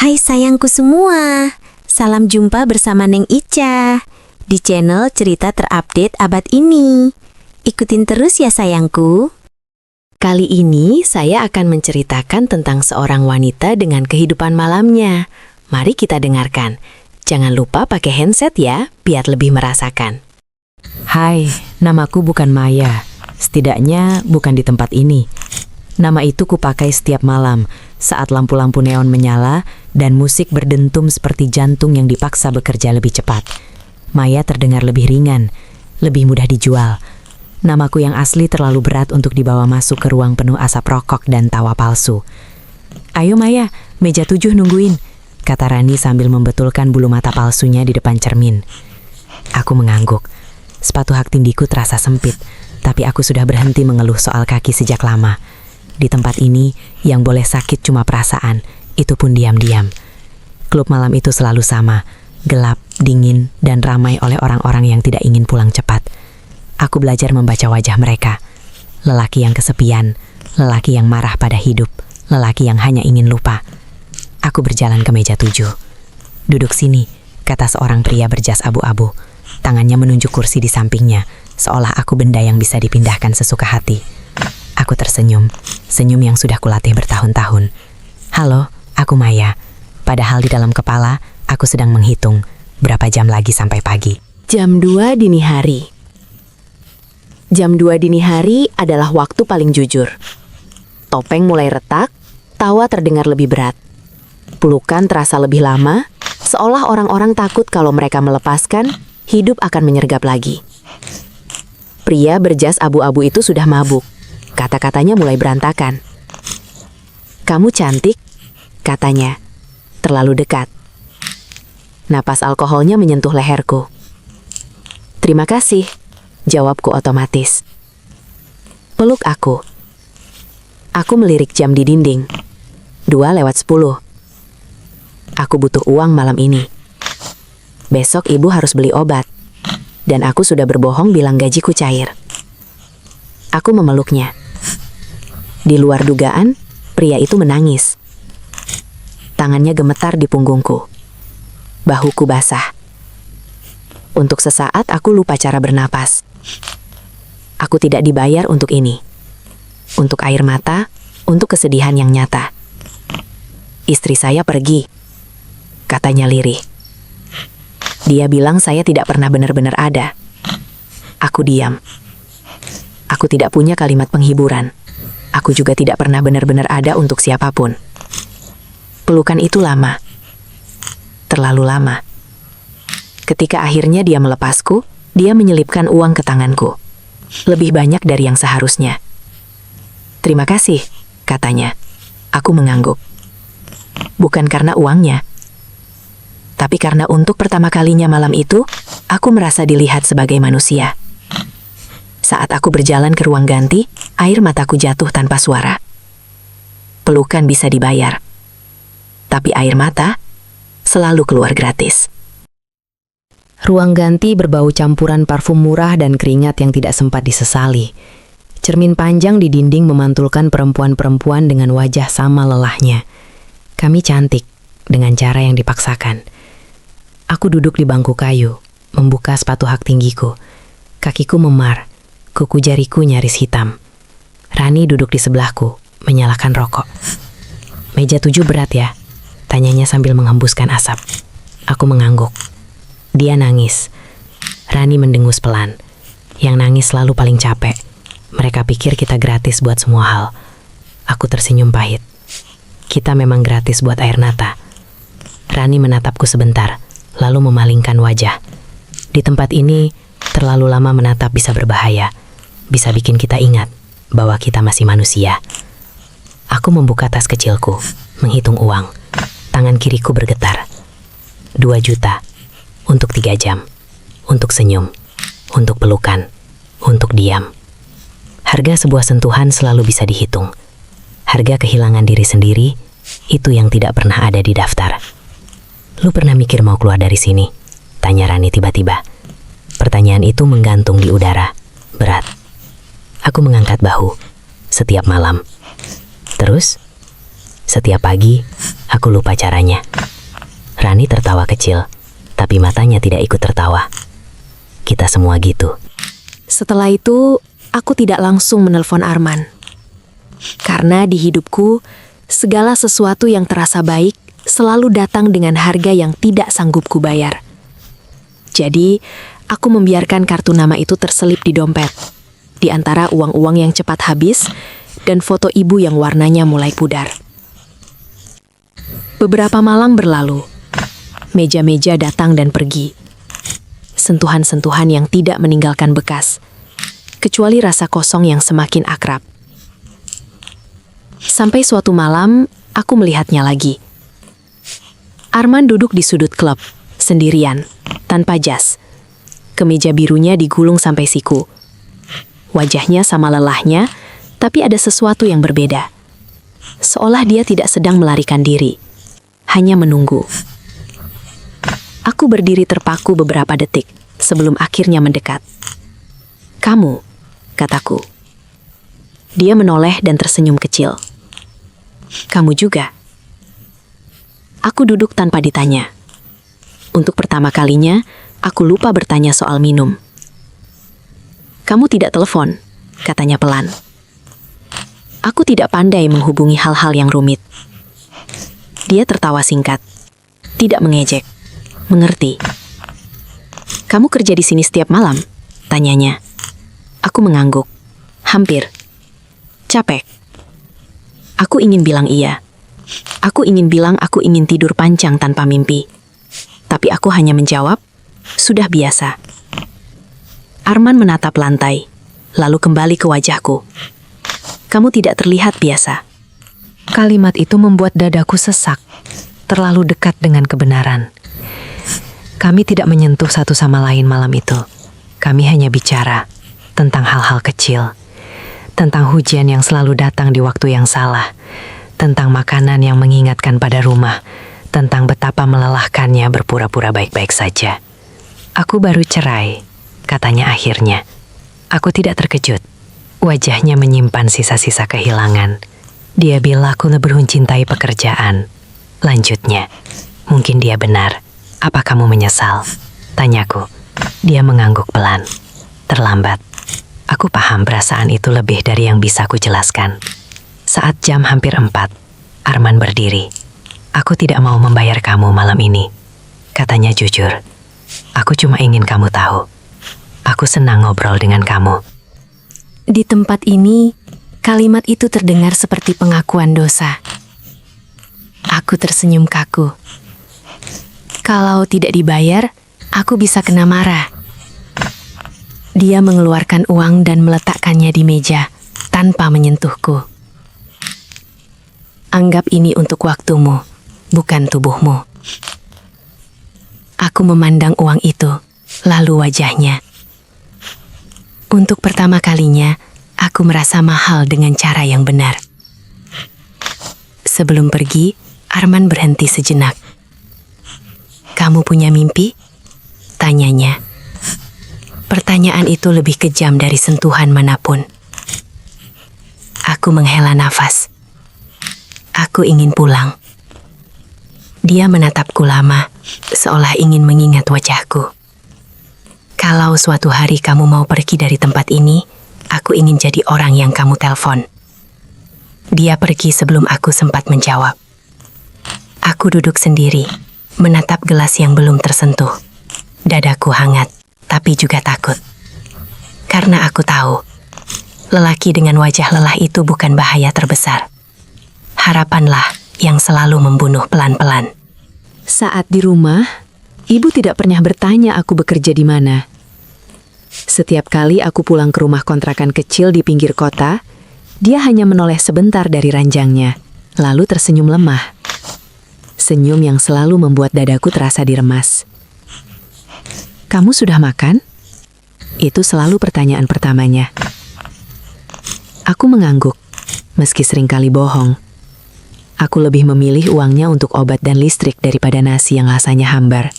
Hai sayangku semua, salam jumpa bersama Neng Ica di channel cerita terupdate abad ini. Ikutin terus ya sayangku. Kali ini saya akan menceritakan tentang seorang wanita dengan kehidupan malamnya. Mari kita dengarkan. Jangan lupa pakai handset ya, biar lebih merasakan. Hai, namaku bukan Maya. Setidaknya bukan di tempat ini. Nama itu kupakai setiap malam saat lampu-lampu neon menyala dan musik berdentum seperti jantung yang dipaksa bekerja lebih cepat. Maya terdengar lebih ringan, lebih mudah dijual. Namaku yang asli terlalu berat untuk dibawa masuk ke ruang penuh asap rokok dan tawa palsu. Ayo Maya, meja 7 nungguin, kata Rani sambil membetulkan bulu mata palsunya di depan cermin. Aku mengangguk. Sepatu hak tindiku terasa sempit, tapi aku sudah berhenti mengeluh soal kaki sejak lama. Di tempat ini, yang boleh sakit cuma perasaan, itu pun diam-diam. Klub malam itu selalu sama, gelap, dingin, dan ramai oleh orang-orang yang tidak ingin pulang cepat. Aku belajar membaca wajah mereka. Lelaki yang kesepian, lelaki yang marah pada hidup, lelaki yang hanya ingin lupa. Aku berjalan ke meja 7. Duduk sini, kata seorang pria berjas abu-abu. Tangannya menunjuk kursi di sampingnya, seolah aku benda yang bisa dipindahkan sesuka hati. Aku tersenyum, senyum yang sudah kulatih bertahun-tahun. Halo, aku Maya. Padahal di dalam kepala, aku sedang menghitung berapa jam lagi sampai pagi. Jam 2 dini hari. Jam 2 dini hari adalah waktu paling jujur. Topeng mulai retak, tawa terdengar lebih berat. Pelukan terasa lebih lama, seolah orang-orang takut kalau mereka melepaskan, hidup akan menyergap lagi. Pria berjas abu-abu itu sudah mabuk. Kata-katanya mulai berantakan. Kamu cantik, katanya. Terlalu dekat. Napas alkoholnya menyentuh leherku. Terima kasih, jawabku otomatis. Peluk aku. Aku melirik jam di dinding. 2:10. Aku butuh uang malam ini. Besok ibu harus beli obat. Dan aku sudah berbohong bilang gajiku cair. Aku memeluknya. Di luar dugaan, pria itu menangis. Tangannya gemetar di punggungku. Bahuku basah. Untuk sesaat aku lupa cara bernapas. Aku tidak dibayar untuk ini. Untuk air mata, untuk kesedihan yang nyata. Istri saya pergi, katanya lirih. Dia bilang saya tidak pernah benar-benar ada. Aku diam. Aku tidak punya kalimat penghiburan. Aku juga tidak pernah benar-benar ada untuk siapapun. Pelukan itu lama. Terlalu lama. Ketika akhirnya dia melepasku, dia menyelipkan uang ke tanganku. Lebih banyak dari yang seharusnya. Terima kasih, katanya. Aku mengangguk. Bukan karena uangnya, tapi karena untuk pertama kalinya malam itu, aku merasa dilihat sebagai manusia. Saat aku berjalan ke ruang ganti, air mataku jatuh tanpa suara. Pelukan bisa dibayar, tapi air mata selalu keluar gratis. Ruang ganti berbau campuran parfum murah dan keringat yang tidak sempat disesali. Cermin panjang di dinding memantulkan perempuan-perempuan dengan wajah sama lelahnya. Kami cantik, dengan cara yang dipaksakan. Aku duduk di bangku kayu, membuka sepatu hak tinggiku. Kakiku memar. Kuku jariku nyaris hitam. Rani duduk di sebelahku, menyalakan rokok. Meja 7 berat ya? Tanyanya sambil menghembuskan asap. Aku mengangguk. Dia nangis. Rani mendengus pelan. Yang nangis selalu paling capek. Mereka pikir kita gratis buat semua hal. Aku tersenyum pahit. Kita memang gratis buat air mata. Rani menatapku sebentar, lalu memalingkan wajah. Di tempat ini, terlalu lama menatap bisa berbahaya. Bisa bikin kita ingat bahwa kita masih manusia. Aku membuka tas kecilku, menghitung uang. Tangan kiriku bergetar. 2 juta. Untuk 3 jam. Untuk senyum. Untuk pelukan. Untuk diam. Harga sebuah sentuhan selalu bisa dihitung. Harga kehilangan diri sendiri, itu yang tidak pernah ada di daftar. Lu pernah mikir mau keluar dari sini? Tanya Rani tiba-tiba. Pertanyaan itu menggantung di udara. Berat. Aku mengangkat bahu. Setiap malam. Terus? Setiap pagi, aku lupa caranya. Rani tertawa kecil, tapi matanya tidak ikut tertawa. Kita semua gitu. Setelah itu, aku tidak langsung menelpon Arman. Karena di hidupku, segala sesuatu yang terasa baik selalu datang dengan harga yang tidak sanggup kubayar. Jadi, aku membiarkan kartu nama itu terselip di dompet, di antara uang-uang yang cepat habis dan foto ibu yang warnanya mulai pudar. Beberapa malam berlalu, meja-meja datang dan pergi. Sentuhan-sentuhan yang tidak meninggalkan bekas, kecuali rasa kosong yang semakin akrab. Sampai suatu malam, aku melihatnya lagi. Arman duduk di sudut klub, sendirian, tanpa jas. Kemeja birunya digulung sampai siku. Wajahnya sama lelahnya, tapi ada sesuatu yang berbeda. Seolah dia tidak sedang melarikan diri, hanya menunggu. Aku berdiri terpaku beberapa detik sebelum akhirnya mendekat. "Kamu," kataku. Dia menoleh dan tersenyum kecil. "Kamu juga." Aku duduk tanpa ditanya. Untuk pertama kalinya, aku lupa bertanya soal minum. "Kamu tidak telepon," katanya pelan. Aku tidak pandai menghubungi hal-hal yang rumit. Dia tertawa singkat, tidak mengejek, mengerti. "Kamu kerja di sini setiap malam?" tanyanya. Aku mengangguk. "Hampir." "Capek?" Aku ingin bilang iya. Aku ingin bilang aku ingin tidur panjang tanpa mimpi. Tapi aku hanya menjawab, "Sudah biasa." Arman menatap lantai, lalu kembali ke wajahku. "Kamu tidak terlihat biasa." Kalimat itu membuat dadaku sesak, terlalu dekat dengan kebenaran. Kami tidak menyentuh satu sama lain malam itu. Kami hanya bicara tentang hal-hal kecil, tentang hujan yang selalu datang di waktu yang salah, tentang makanan yang mengingatkan pada rumah, tentang betapa melelahkannya berpura-pura baik-baik saja. "Aku baru cerai," katanya akhirnya. Aku tidak terkejut. Wajahnya menyimpan sisa-sisa kehilangan. Dia bilang aku lebih mencintai pekerjaan. Lanjutnya, "Mungkin dia benar. Apa kamu menyesal?" tanyaku. Dia mengangguk pelan. Terlambat. Aku paham perasaan itu lebih dari yang bisa ku jelaskan. Saat jam hampir 4, Arman berdiri. "Aku tidak mau membayar kamu malam ini," katanya jujur. "Aku cuma ingin kamu tahu. Aku senang ngobrol dengan kamu." Di tempat ini, kalimat itu terdengar seperti pengakuan dosa. Aku tersenyum kaku. Kalau tidak dibayar, aku bisa kena marah. Dia mengeluarkan uang dan meletakkannya di meja, tanpa menyentuhku. "Anggap ini untuk waktumu, bukan tubuhmu." Aku memandang uang itu, lalu wajahnya. Untuk pertama kalinya, aku merasa mahal dengan cara yang benar. Sebelum pergi, Arman berhenti sejenak. "Kamu punya mimpi?" tanyanya. Pertanyaan itu lebih kejam dari sentuhan manapun. Aku menghela nafas. Aku ingin pulang. Dia menatapku lama, seolah ingin mengingat wajahku. "Kalau suatu hari kamu mau pergi dari tempat ini, aku ingin jadi orang yang kamu telepon." Dia pergi sebelum aku sempat menjawab. Aku duduk sendiri, menatap gelas yang belum tersentuh. Dadaku hangat, tapi juga takut. Karena aku tahu, lelaki dengan wajah lelah itu bukan bahaya terbesar. Harapanlah yang selalu membunuh pelan-pelan. Saat di rumah, ibu tidak pernah bertanya aku bekerja di mana. Setiap kali aku pulang ke rumah kontrakan kecil di pinggir kota, dia hanya menoleh sebentar dari ranjangnya, lalu tersenyum lemah. Senyum yang selalu membuat dadaku terasa diremas. "Kamu sudah makan?" Itu selalu pertanyaan pertamanya. Aku mengangguk, meski seringkali bohong. Aku lebih memilih uangnya untuk obat dan listrik daripada nasi yang rasanya hambar.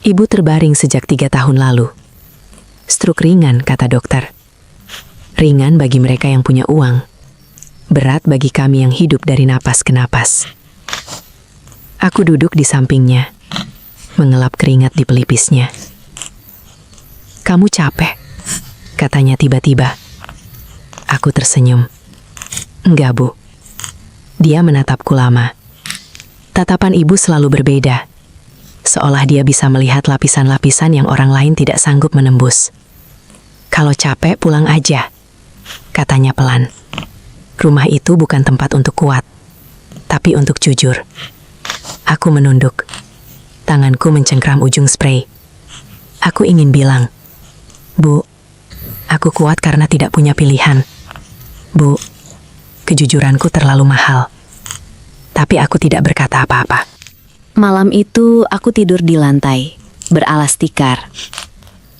Ibu terbaring sejak 3 tahun lalu. Stroke ringan, kata dokter. Ringan bagi mereka yang punya uang. berat bagi kami yang hidup dari napas ke napas. Aku duduk di sampingnya, mengelap keringat di pelipisnya. "Kamu capek?" katanya tiba-tiba. Aku tersenyum. "Enggak, Bu." Dia menatapku lama. Tatapan ibu selalu berbeda, seolah dia bisa melihat lapisan-lapisan yang orang lain tidak sanggup menembus. "Kalau capek, pulang aja," katanya pelan. "Rumah itu bukan tempat untuk kuat, tapi untuk jujur." Aku menunduk. Tanganku mencengkram ujung sprei. Aku ingin bilang, "Bu, aku kuat karena tidak punya pilihan. Bu, kejujuranku terlalu mahal." Tapi aku tidak berkata apa-apa. Malam itu aku tidur di lantai, beralas tikar.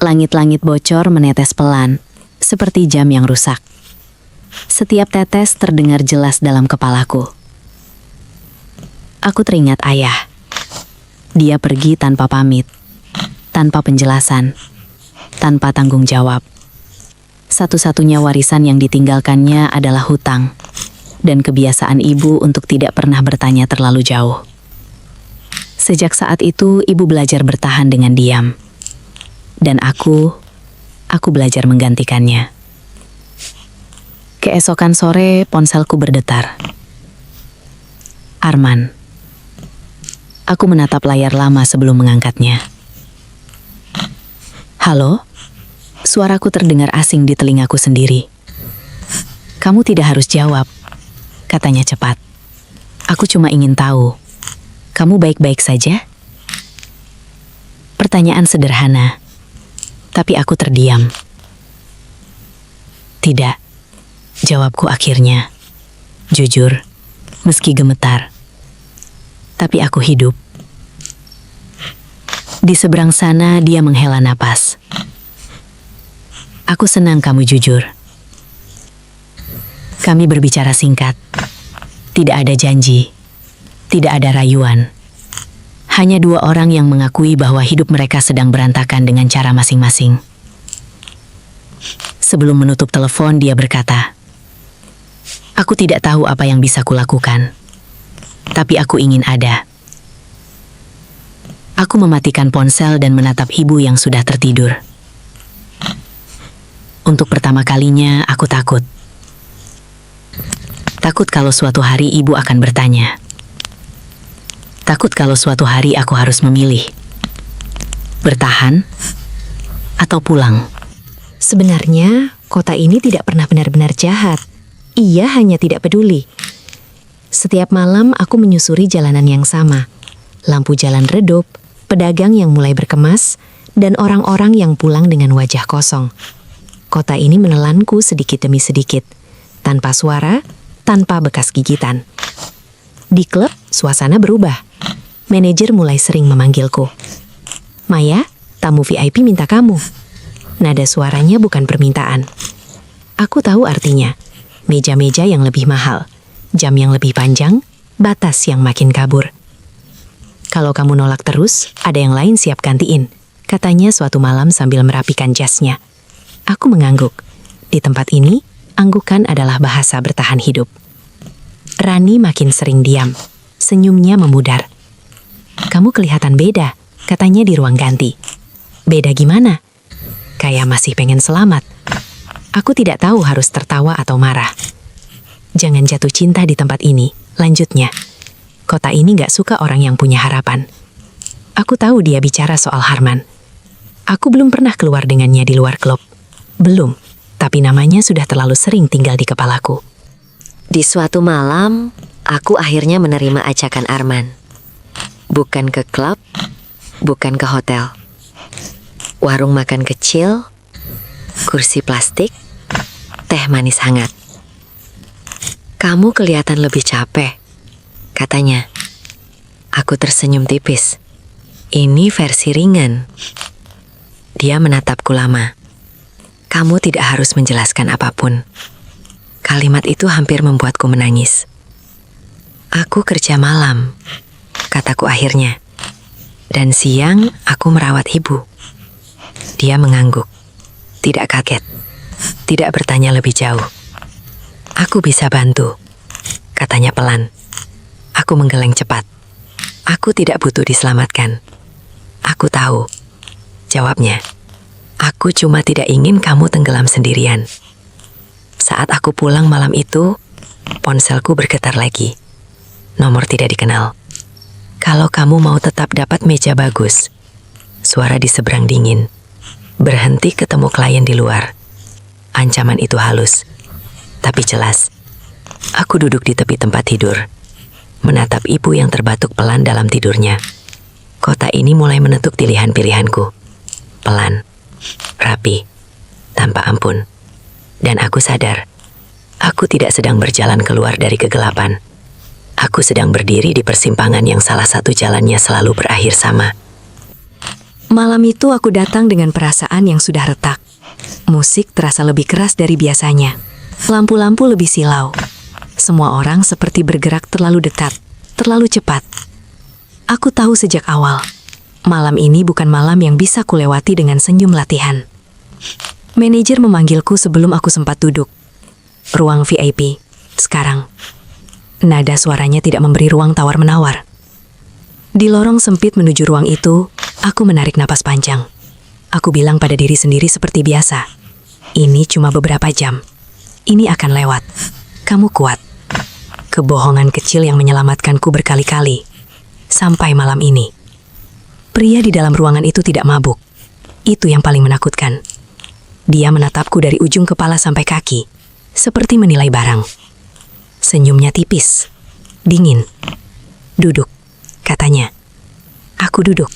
Langit-langit bocor menetes pelan, seperti jam yang rusak. Setiap tetes terdengar jelas dalam kepalaku. Aku teringat ayah. Dia pergi tanpa pamit, tanpa penjelasan, tanpa tanggung jawab. Satu-satunya warisan yang ditinggalkannya adalah hutang, dan kebiasaan ibu untuk tidak pernah bertanya terlalu jauh. Sejak saat itu, ibu belajar bertahan dengan diam. Dan aku belajar menggantikannya. Keesokan sore, ponselku berdetar. Arman. Aku menatap layar lama sebelum mengangkatnya. "Halo?" Suaraku terdengar asing di telingaku sendiri. "Kamu tidak harus jawab," katanya cepat. "Aku cuma ingin tahu, kamu baik-baik saja?" Pertanyaan sederhana, tapi aku terdiam. "Tidak," jawabku akhirnya. Jujur, meski gemetar. Tapi aku hidup. Di seberang sana dia menghela napas. "Aku senang kamu jujur." Kami berbicara singkat. Tidak ada janji. Tidak ada rayuan. Hanya dua orang yang mengakui bahwa hidup mereka sedang berantakan dengan cara masing-masing. Sebelum menutup telepon, dia berkata, "Aku tidak tahu apa yang bisa kulakukan, tapi aku ingin ada." Aku mematikan ponsel dan menatap ibu yang sudah tertidur. Untuk pertama kalinya, aku takut. Takut kalau suatu hari ibu akan bertanya. Takut kalau suatu hari aku harus memilih. Bertahan atau pulang. Sebenarnya, kota ini tidak pernah benar-benar jahat. Ia hanya tidak peduli. Setiap malam aku menyusuri jalanan yang sama. Lampu jalan redup, pedagang yang mulai berkemas, dan orang-orang yang pulang dengan wajah kosong. Kota ini menelanku sedikit demi sedikit, tanpa suara, tanpa bekas gigitan. Di klub, suasana berubah. Manajer mulai sering memanggilku. "Maya, tamu VIP minta kamu." Nada suaranya bukan permintaan. Aku tahu artinya. Meja-meja yang lebih mahal, jam yang lebih panjang, batas yang makin kabur. "Kalau kamu nolak terus, ada yang lain siap gantiin," katanya suatu malam sambil merapikan jasnya. Aku mengangguk. Di tempat ini, anggukan adalah bahasa bertahan hidup. Rani makin sering diam. Senyumnya memudar. "Kamu kelihatan beda," katanya di ruang ganti. "Beda gimana?" "Kayak masih pengen selamat." Aku tidak tahu harus tertawa atau marah. "Jangan jatuh cinta di tempat ini," lanjutnya. "Kota ini gak suka orang yang punya harapan." Aku tahu dia bicara soal Harman. Aku belum pernah keluar dengannya di luar klub. Belum, tapi namanya sudah terlalu sering tinggal di kepalaku. Di suatu malam, aku akhirnya menerima ajakan Arman. Bukan ke klub, bukan ke hotel. Warung makan kecil, kursi plastik, teh manis hangat. "Kamu kelihatan lebih capek," katanya. Aku tersenyum tipis. Ini versi ringan. Dia menatapku lama. "Kamu tidak harus menjelaskan apapun." Kalimat itu hampir membuatku menangis. "Aku kerja malam," kataku akhirnya. "Dan siang aku merawat ibu." Dia mengangguk. Tidak kaget. Tidak bertanya lebih jauh. Aku bisa bantu, katanya pelan. Aku menggeleng cepat. Aku tidak butuh diselamatkan. Aku tahu. Jawabnya, aku cuma tidak ingin kamu tenggelam sendirian. Saat aku pulang malam itu, ponselku bergetar lagi. Nomor tidak dikenal. Kalau kamu mau tetap dapat meja bagus. Suara di seberang dingin. Berhenti ketemu klien di luar. Ancaman itu halus, tapi jelas. Aku duduk di tepi tempat tidur, menatap ibu yang terbatuk pelan dalam tidurnya. Kota ini mulai menutup pilihan-pilihanku. Pelan, rapi, tanpa ampun. Dan aku sadar, aku tidak sedang berjalan keluar dari kegelapan. Aku sedang berdiri di persimpangan yang salah satu jalannya selalu berakhir sama. Malam itu aku datang dengan perasaan yang sudah retak. Musik terasa lebih keras dari biasanya. Lampu-lampu lebih silau. Semua orang seperti bergerak terlalu dekat, terlalu cepat. Aku tahu sejak awal, malam ini bukan malam yang bisa kulewati dengan senyum latihan. Manajer memanggilku sebelum aku sempat duduk. Ruang VIP, sekarang. Nada suaranya tidak memberi ruang tawar-menawar. Di lorong sempit menuju ruang itu, aku menarik napas panjang. Aku bilang pada diri sendiri seperti biasa. Ini cuma beberapa jam. Ini akan lewat. Kamu kuat. Kebohongan kecil yang menyelamatkanku berkali-kali. Sampai malam ini. Pria di dalam ruangan itu tidak mabuk. Itu yang paling menakutkan. Dia menatapku dari ujung kepala sampai kaki, seperti menilai barang. Senyumnya tipis, dingin. Duduk, katanya. Aku duduk.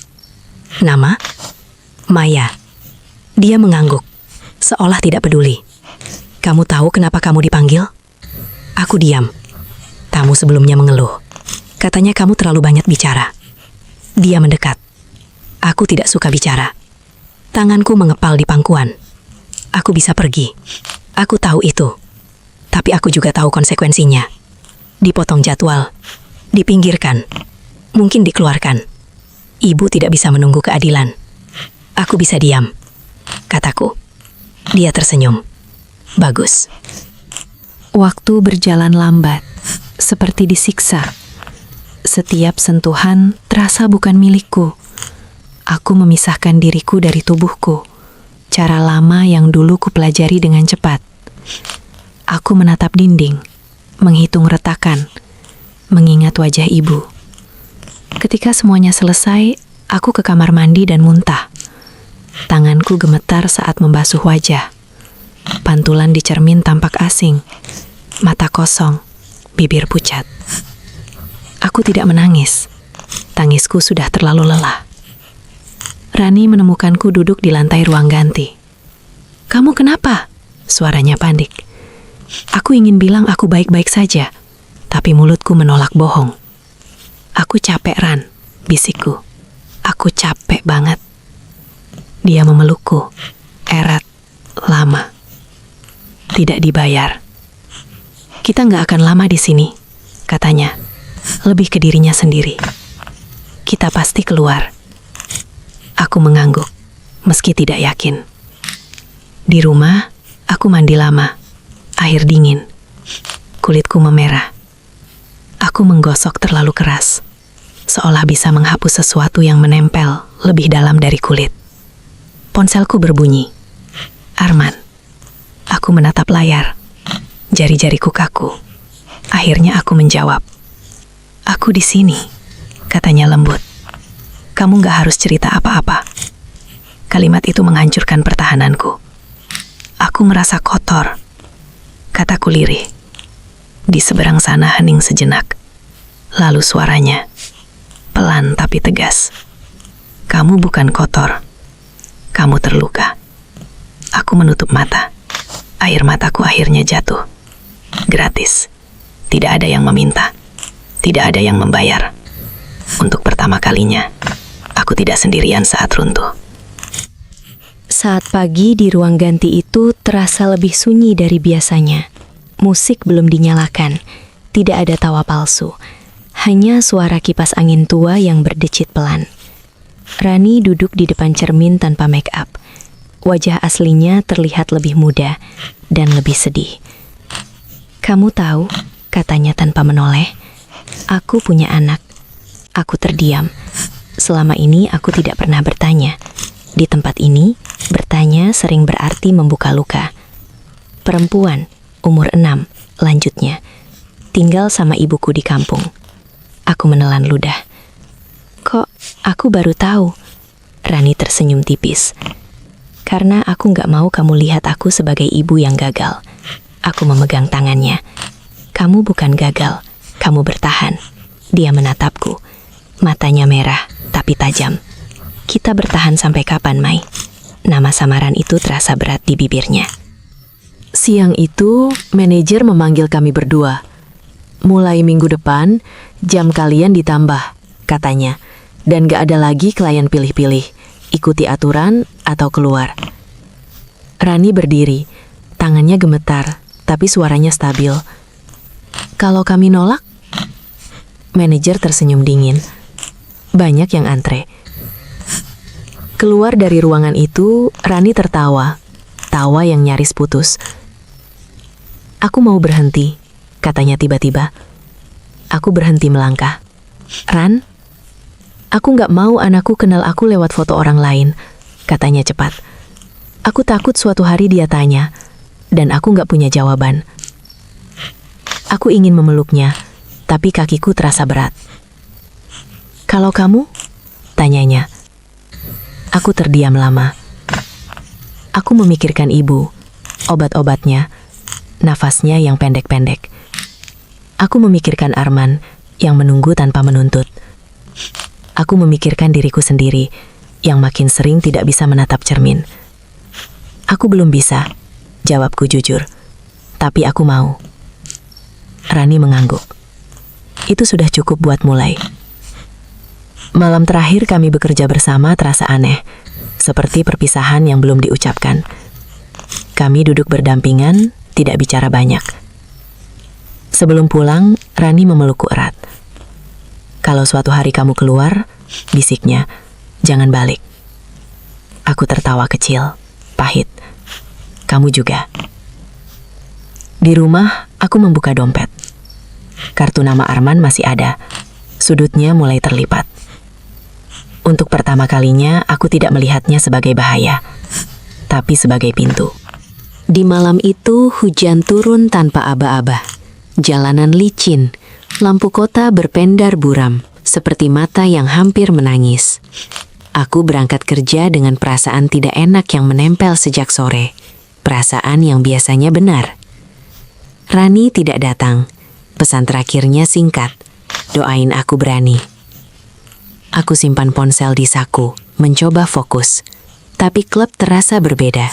Nama? Maya. Dia mengangguk, seolah tidak peduli. Kamu tahu kenapa kamu dipanggil? Aku diam. Tamu sebelumnya mengeluh. Katanya kamu terlalu banyak bicara. Dia mendekat. Aku tidak suka bicara. Tanganku mengepal di pangkuan. Aku bisa pergi. Aku tahu itu. Tapi aku juga tahu konsekuensinya. Dipotong jadwal. Dipinggirkan. Mungkin dikeluarkan. Ibu tidak bisa menunggu keadilan. Aku bisa diam, kataku. Dia tersenyum. Bagus. Waktu berjalan lambat, seperti disiksa. Setiap sentuhan terasa bukan milikku. Aku memisahkan diriku dari tubuhku. Cara lama yang dulu kupelajari dengan cepat. Aku menatap dinding, menghitung retakan, mengingat wajah ibu. Ketika semuanya selesai, aku ke kamar mandi dan muntah. Tanganku gemetar saat membasuh wajah. Pantulan di cermin tampak asing. Mata kosong, bibir pucat. Aku tidak menangis. Tangisku sudah terlalu lelah. Rani menemukanku duduk di lantai ruang ganti. "Kamu kenapa?" Suaranya panik. Aku ingin bilang aku baik-baik saja, tapi mulutku menolak bohong. "Aku capek, Ran," bisikku. "Aku capek banget." Dia memelukku, erat, lama. Tidak dibayar. "Kita nggak akan lama di sini," katanya. Lebih ke dirinya sendiri. "Kita pasti keluar." Aku mengangguk, meski tidak yakin. Di rumah, aku mandi lama. Air dingin. Kulitku memerah. Aku menggosok terlalu keras, seolah bisa menghapus sesuatu yang menempel lebih dalam dari kulit. Ponselku berbunyi. Arman. Aku menatap layar. Jari-jariku kaku. Akhirnya aku menjawab. "Aku di sini," katanya lembut. "Kamu gak harus cerita apa-apa." Kalimat itu menghancurkan pertahananku. Aku merasa kotor. Kataku lirih. Di seberang sana hening sejenak. Lalu suaranya, pelan tapi tegas. "Kamu bukan kotor. Kamu terluka." Aku menutup mata. Air mataku akhirnya jatuh. Gratis. Tidak ada yang meminta. Tidak ada yang membayar. Untuk pertama kalinya, aku tidak sendirian saat runtuh. Saat pagi di ruang ganti itu terasa lebih sunyi dari biasanya. Musik belum dinyalakan. Tidak ada tawa palsu. Hanya suara kipas angin tua yang berdecit pelan. Rani duduk di depan cermin tanpa make up. Wajah aslinya terlihat lebih muda dan lebih sedih. Kamu tahu, katanya tanpa menoleh, aku punya anak. Aku terdiam. Selama ini aku tidak pernah bertanya. Di tempat ini, bertanya sering berarti membuka luka. Perempuan, umur 6, lanjutnya. Tinggal sama ibuku di kampung. Aku menelan ludah. Kok aku baru tahu? Rani tersenyum tipis. Karena aku gak mau kamu lihat aku sebagai ibu yang gagal. Aku memegang tangannya. Kamu bukan gagal, kamu bertahan. Dia menatapku. Matanya merah, tapi tajam. Kita bertahan sampai kapan, Mai? Nama samaran itu terasa berat di bibirnya. Siang itu, manajer memanggil kami berdua. Mulai minggu depan, jam kalian ditambah, katanya. Dan gak ada lagi klien pilih-pilih. Ikuti aturan atau keluar. Rani berdiri, tangannya gemetar, tapi suaranya stabil. Kalau kami nolak? Manajer tersenyum dingin. Banyak yang antre. Keluar dari ruangan itu, Rani tertawa. Tawa yang nyaris putus. Aku mau berhenti, katanya tiba-tiba. Aku berhenti melangkah. Ran? Aku gak mau anakku kenal aku lewat foto orang lain, katanya cepat. Aku takut suatu hari dia tanya, dan aku gak punya jawaban. Aku ingin memeluknya, tapi kakiku terasa berat. Kalau kamu? Tanyanya. Aku terdiam lama. Aku memikirkan ibu, obat-obatnya, nafasnya yang pendek-pendek. Aku memikirkan Arman yang menunggu tanpa menuntut. Aku memikirkan diriku sendiri yang makin sering tidak bisa menatap cermin. Aku belum bisa, jawabku jujur. Tapi aku mau. Rani mengangguk. Itu sudah cukup buat mulai. Malam terakhir kami bekerja bersama terasa aneh, seperti perpisahan yang belum diucapkan. Kami duduk berdampingan, tidak bicara banyak. Sebelum pulang, Rani memelukku erat. Kalau suatu hari kamu keluar, bisiknya, jangan balik. Aku tertawa kecil, pahit. Kamu juga. Di rumah, aku membuka dompet. Kartu nama Arman masih ada. Sudutnya mulai terlipat. Untuk pertama kalinya, aku tidak melihatnya sebagai bahaya, tapi sebagai pintu. Di malam itu, hujan turun tanpa aba-aba. Jalanan licin, lampu kota berpendar buram, seperti mata yang hampir menangis. Aku berangkat kerja dengan perasaan tidak enak yang menempel sejak sore. Perasaan yang biasanya benar. Rani tidak datang. Pesan terakhirnya singkat. Doain aku berani. Aku simpan ponsel di saku, mencoba fokus. Tapi klub terasa berbeda.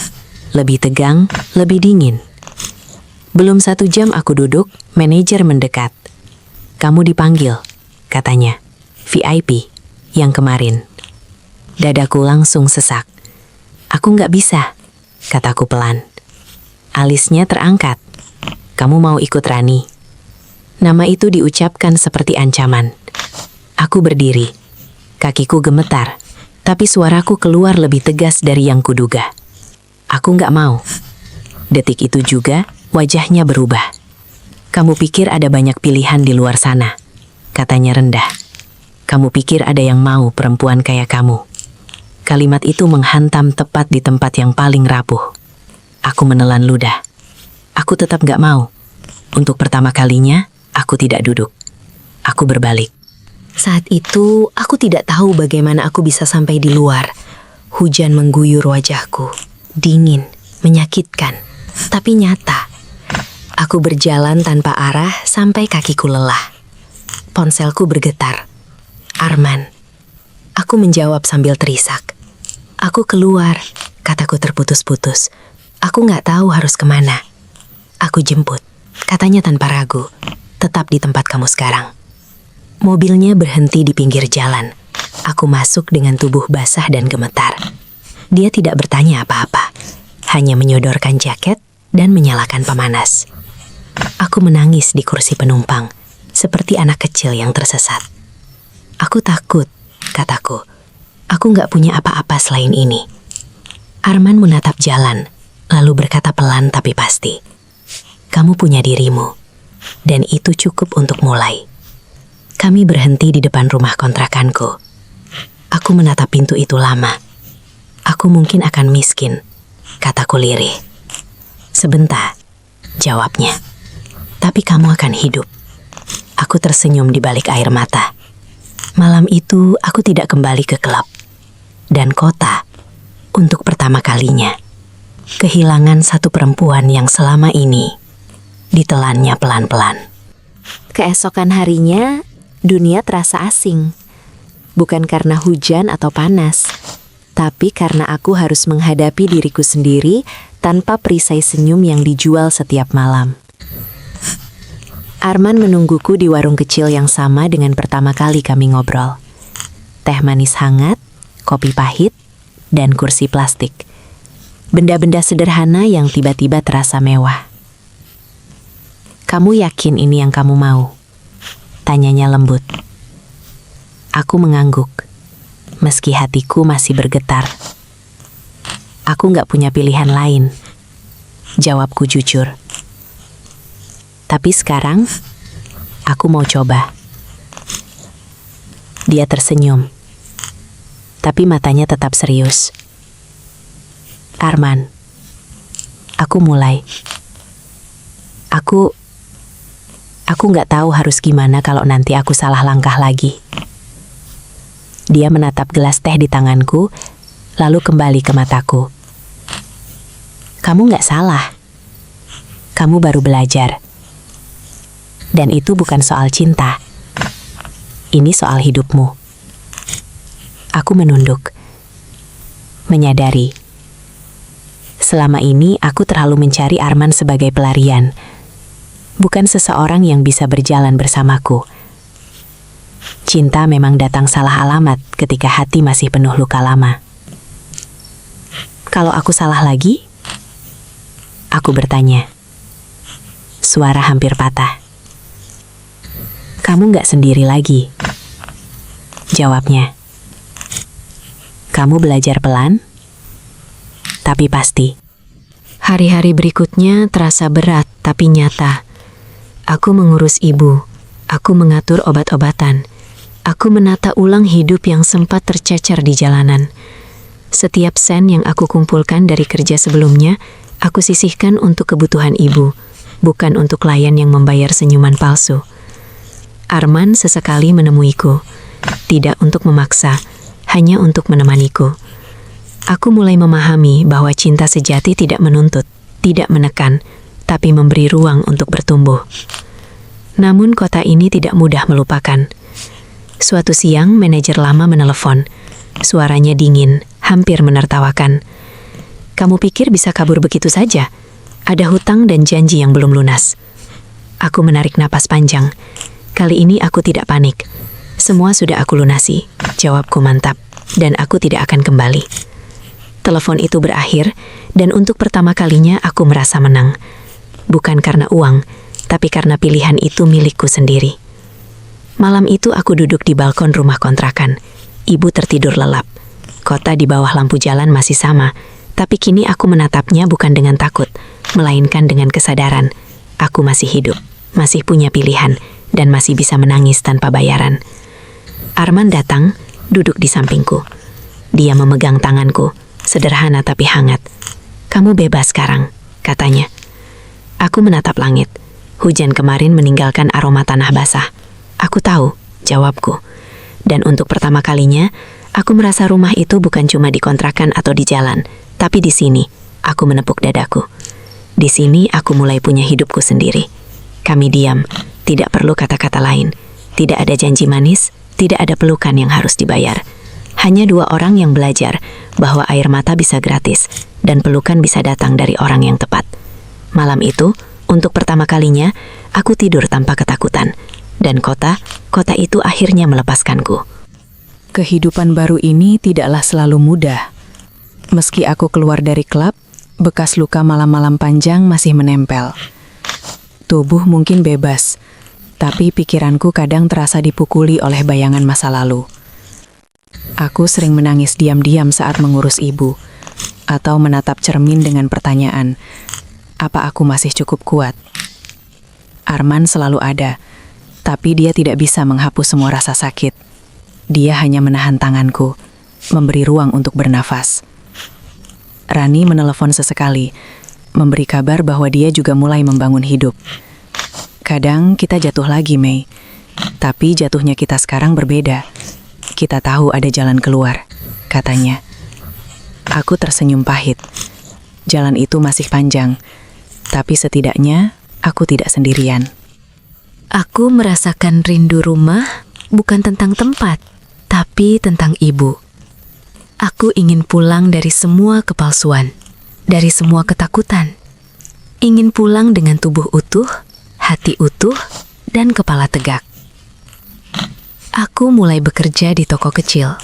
Lebih tegang, lebih dingin. Belum 1 jam aku duduk, manajer mendekat. Kamu dipanggil, katanya. VIP, yang kemarin. Dadaku langsung sesak. Aku nggak bisa, kataku pelan. Alisnya terangkat. Kamu mau ikut Rani? Nama itu diucapkan seperti ancaman. Aku berdiri. Kakiku gemetar, tapi suaraku keluar lebih tegas dari yang kuduga. Aku nggak mau. Detik itu juga, wajahnya berubah. Kamu pikir ada banyak pilihan di luar sana, katanya rendah. Kamu pikir ada yang mau perempuan kayak kamu. Kalimat itu menghantam tepat di tempat yang paling rapuh. Aku menelan ludah. Aku tetap gak mau. Untuk pertama kalinya, aku tidak duduk. Aku berbalik. Saat itu, aku tidak tahu bagaimana aku bisa sampai di luar. Hujan mengguyur wajahku. Dingin, menyakitkan, tapi nyata. Aku berjalan tanpa arah sampai kakiku lelah. Ponselku bergetar. Arman. Aku menjawab sambil terisak. Aku keluar, kataku terputus-putus. Aku gak tahu harus kemana. Aku jemput, katanya tanpa ragu. Tetap di tempat kamu sekarang. Mobilnya berhenti di pinggir jalan. Aku masuk dengan tubuh basah dan gemetar. Dia tidak bertanya apa-apa. Hanya menyodorkan jaket dan menyalakan pemanas. Aku menangis di kursi penumpang, seperti anak kecil yang tersesat. Aku takut, kataku. Aku gak punya apa-apa selain ini. Arman menatap jalan, lalu berkata pelan tapi pasti. Kamu punya dirimu, Dan itu cukup untuk mulai. Kami berhenti di depan rumah kontrakanku. Aku menatap pintu itu lama. Aku mungkin akan miskin, kataku lirih. Sebentar, jawabnya. Tapi kamu akan hidup. Aku tersenyum di balik air mata. Malam itu aku tidak kembali ke klub dan kota untuk pertama kalinya. Kehilangan satu perempuan yang selama ini ditelannya pelan-pelan. Keesokan harinya, dunia terasa asing. Bukan karena hujan atau panas, tapi karena aku harus menghadapi diriku sendiri tanpa perisai senyum yang dijual setiap malam. Arman menungguku di warung kecil yang sama dengan pertama kali kami ngobrol. Teh manis hangat, kopi pahit, dan kursi plastik. Benda-benda sederhana yang tiba-tiba terasa mewah. "Kamu yakin ini yang kamu mau?" tanyanya lembut. Aku mengangguk, meski hatiku masih bergetar. Aku nggak punya pilihan lain, jawabku jujur. Tapi sekarang, aku mau coba. Dia tersenyum, tapi matanya tetap serius. Arman, aku mulai. Aku nggak tahu harus gimana kalau nanti aku salah langkah lagi. Dia menatap gelas teh di tanganku, lalu kembali ke mataku. Kamu nggak salah. Kamu baru belajar. Dan itu bukan soal cinta. Ini soal hidupmu. Aku menunduk, menyadari. Selama ini aku terlalu mencari Arman sebagai pelarian, bukan seseorang yang bisa berjalan bersamaku. Cinta memang datang salah alamat ketika hati masih penuh luka lama. Kalau aku salah lagi? Aku bertanya. Suara hampir patah. Kamu nggak sendiri lagi, jawabnya. Kamu belajar pelan, tapi pasti. Hari-hari berikutnya terasa berat tapi nyata. Aku mengurus ibu, aku mengatur obat-obatan, aku menata ulang hidup yang sempat tercecer di jalanan. Setiap sen yang aku kumpulkan dari kerja sebelumnya, aku sisihkan untuk kebutuhan ibu, bukan untuk klien yang membayar senyuman palsu. Arman sesekali menemuiku, tidak untuk memaksa, hanya untuk menemaniku. Aku mulai memahami bahwa cinta sejati tidak menuntut, tidak menekan, tapi memberi ruang untuk bertumbuh. Namun kota ini tidak mudah melupakan. Suatu siang, manajer lama menelepon. Suaranya dingin, hampir menertawakan. Kamu pikir bisa kabur begitu saja? Ada hutang dan janji yang belum lunas. Aku menarik napas panjang. Kali ini aku tidak panik. Semua sudah aku lunasi, jawabku mantap, dan aku tidak akan kembali. Telepon itu berakhir, dan untuk pertama kalinya aku merasa menang. Bukan karena uang, tapi karena pilihan itu milikku sendiri. Malam itu aku duduk di balkon rumah kontrakan. Ibu tertidur lelap. Kota di bawah lampu jalan masih sama, tapi kini aku menatapnya bukan dengan takut, melainkan dengan kesadaran. Aku masih hidup, masih punya pilihan, dan masih bisa menangis tanpa bayaran. Arman datang, duduk di sampingku. Dia memegang tanganku, sederhana tapi hangat. Kamu bebas sekarang, katanya. Aku menatap langit. Hujan kemarin meninggalkan aroma tanah basah. Aku tahu, jawabku. Dan untuk pertama kalinya, aku merasa rumah itu bukan cuma di kontrakan atau di jalan, tapi di sini, aku menepuk dadaku. Di sini aku mulai punya hidupku sendiri. Kami diam, tidak perlu kata-kata lain. Tidak ada janji manis, tidak ada pelukan yang harus dibayar. Hanya dua orang yang belajar bahwa air mata bisa gratis dan pelukan bisa datang dari orang yang tepat. Malam itu, untuk pertama kalinya, aku tidur tanpa ketakutan. Dan kota itu akhirnya melepaskanku. Kehidupan baru ini tidaklah selalu mudah. Meski aku keluar dari klub, bekas luka malam-malam panjang masih menempel. Tubuh mungkin bebas, tapi pikiranku kadang terasa dipukuli oleh bayangan masa lalu. Aku sering menangis diam-diam saat mengurus ibu, atau menatap cermin dengan pertanyaan, apa aku masih cukup kuat? Arman selalu ada, tapi dia tidak bisa menghapus semua rasa sakit. Dia hanya menahan tanganku, memberi ruang untuk bernafas. Rani menelepon sesekali, memberi kabar bahwa dia juga mulai membangun hidup. Kadang kita jatuh lagi, Mei. Tapi jatuhnya kita sekarang berbeda. Kita tahu ada jalan keluar, katanya. Aku tersenyum pahit. Jalan itu masih panjang, tapi setidaknya aku tidak sendirian. Aku merasakan rindu rumah bukan tentang tempat, tapi tentang ibu. Aku ingin pulang dari semua kepalsuan, dari semua ketakutan. Ingin pulang dengan tubuh utuh, hati utuh, dan kepala tegak. Aku mulai bekerja di toko kecil,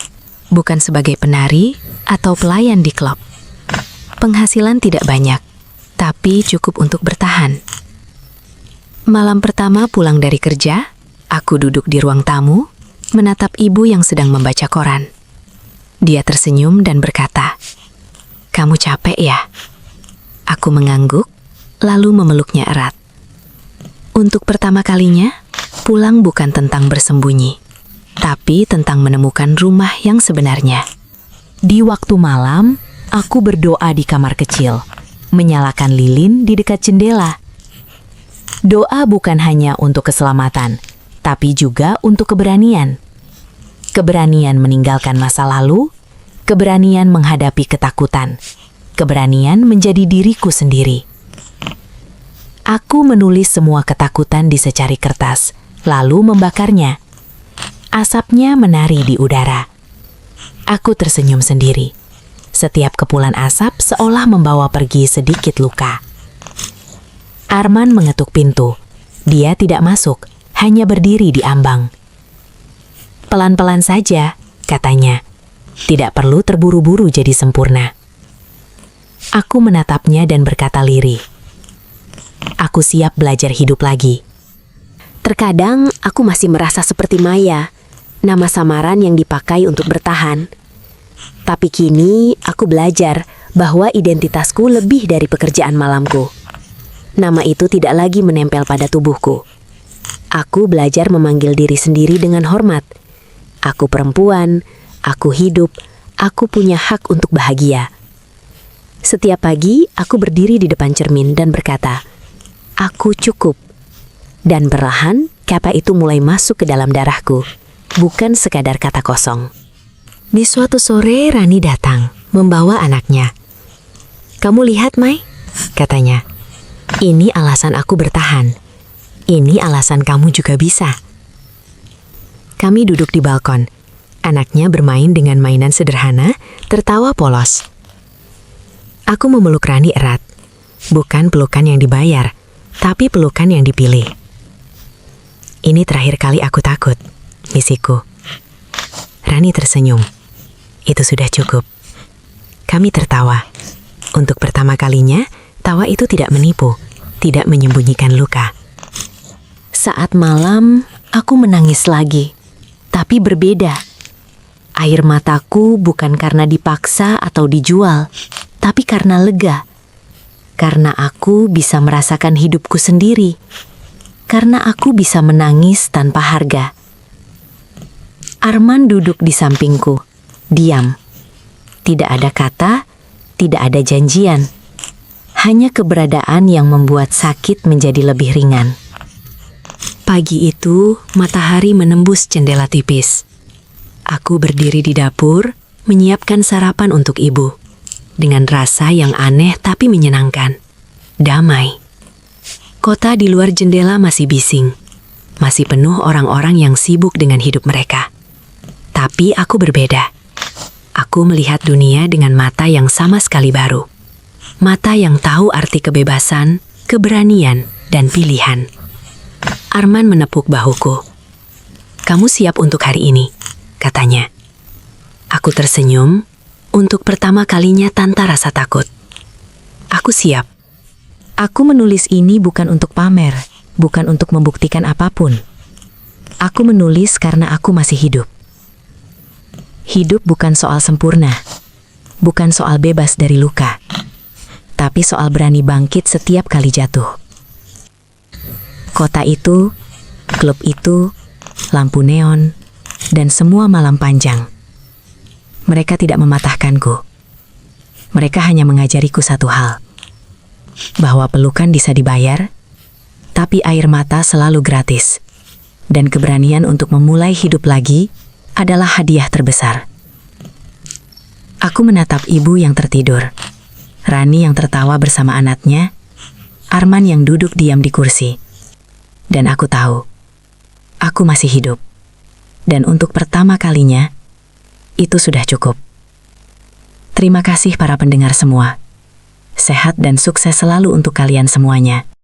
bukan sebagai penari atau pelayan di klub. Penghasilan tidak banyak, tapi cukup untuk bertahan. Malam pertama pulang dari kerja, aku duduk di ruang tamu, menatap ibu yang sedang membaca koran. Dia tersenyum dan berkata, "Kamu capek ya?" Aku mengangguk, lalu memeluknya erat. Untuk pertama kalinya, pulang bukan tentang bersembunyi, tapi tentang menemukan rumah yang sebenarnya. Di waktu malam, aku berdoa di kamar kecil, menyalakan lilin di dekat jendela. Doa bukan hanya untuk keselamatan, tapi juga untuk keberanian. Keberanian meninggalkan masa lalu, keberanian menghadapi ketakutan, keberanian menjadi diriku sendiri. Aku menulis semua ketakutan di secari kertas, lalu membakarnya. Asapnya menari di udara. Aku tersenyum sendiri. Setiap kepulan asap seolah membawa pergi sedikit luka. Arman mengetuk pintu. Dia tidak masuk, hanya berdiri di ambang. "Pelan-pelan saja," katanya. "Tidak perlu terburu-buru jadi sempurna." Aku menatapnya dan berkata lirih, "Aku siap belajar hidup lagi." Terkadang aku masih merasa seperti Maya, nama samaran yang dipakai untuk bertahan. Tapi kini aku belajar bahwa identitasku lebih dari pekerjaan malamku. Nama itu tidak lagi menempel pada tubuhku. Aku belajar memanggil diri sendiri dengan hormat. Aku perempuan, aku hidup, aku punya hak untuk bahagia. Setiap pagi aku berdiri di depan cermin dan berkata, "Aku cukup." Dan perlahan kata itu mulai masuk ke dalam darahku, bukan sekadar kata kosong. Di suatu sore Rani datang, membawa anaknya. "Kamu lihat, Mai?" katanya. "Ini alasan aku bertahan. Ini alasan kamu juga bisa." Kami duduk di balkon. Anaknya bermain dengan mainan sederhana, tertawa polos. Aku memeluk Rani erat. Bukan pelukan yang dibayar, tapi pelukan yang dipilih. "Ini terakhir kali aku takut," bisiku. Rani tersenyum. "Itu sudah cukup." Kami tertawa. Untuk pertama kalinya, tawa itu tidak menipu, tidak menyembunyikan luka. Saat malam, aku menangis lagi, tapi berbeda. Air mataku bukan karena dipaksa atau dijual, tapi karena lega. Karena aku bisa merasakan hidupku sendiri. Karena aku bisa menangis tanpa harga. Arman duduk di sampingku, diam. Tidak ada kata, tidak ada janjian. Hanya keberadaan yang membuat sakit menjadi lebih ringan. Pagi itu, matahari menembus jendela tipis. Aku berdiri di dapur, menyiapkan sarapan untuk ibu. Dengan rasa yang aneh tapi menyenangkan. Damai. Kota di luar jendela masih bising. Masih penuh orang-orang yang sibuk dengan hidup mereka. Tapi aku berbeda. Aku melihat dunia dengan mata yang sama sekali baru. Mata yang tahu arti kebebasan, keberanian, dan pilihan. Arman menepuk bahuku. "Kamu siap untuk hari ini," katanya. Aku tersenyum, untuk pertama kalinya tanpa rasa takut. Aku siap. Aku menulis ini bukan untuk pamer, bukan untuk membuktikan apapun. Aku menulis karena aku masih hidup. Hidup bukan soal sempurna, bukan soal bebas dari luka, tapi soal berani bangkit setiap kali jatuh. Kota itu, klub itu, lampu neon, dan semua malam panjang. Mereka tidak mematahkanku. Mereka hanya mengajariku satu hal. Bahwa pelukan bisa dibayar, tapi air mata selalu gratis. Dan keberanian untuk memulai hidup lagi adalah hadiah terbesar. Aku menatap ibu yang tertidur, Rani yang tertawa bersama anaknya, Arman yang duduk diam di kursi. Dan aku tahu, aku masih hidup. Dan untuk pertama kalinya, itu sudah cukup. Terima kasih para pendengar semua. Sehat dan sukses selalu untuk kalian semuanya.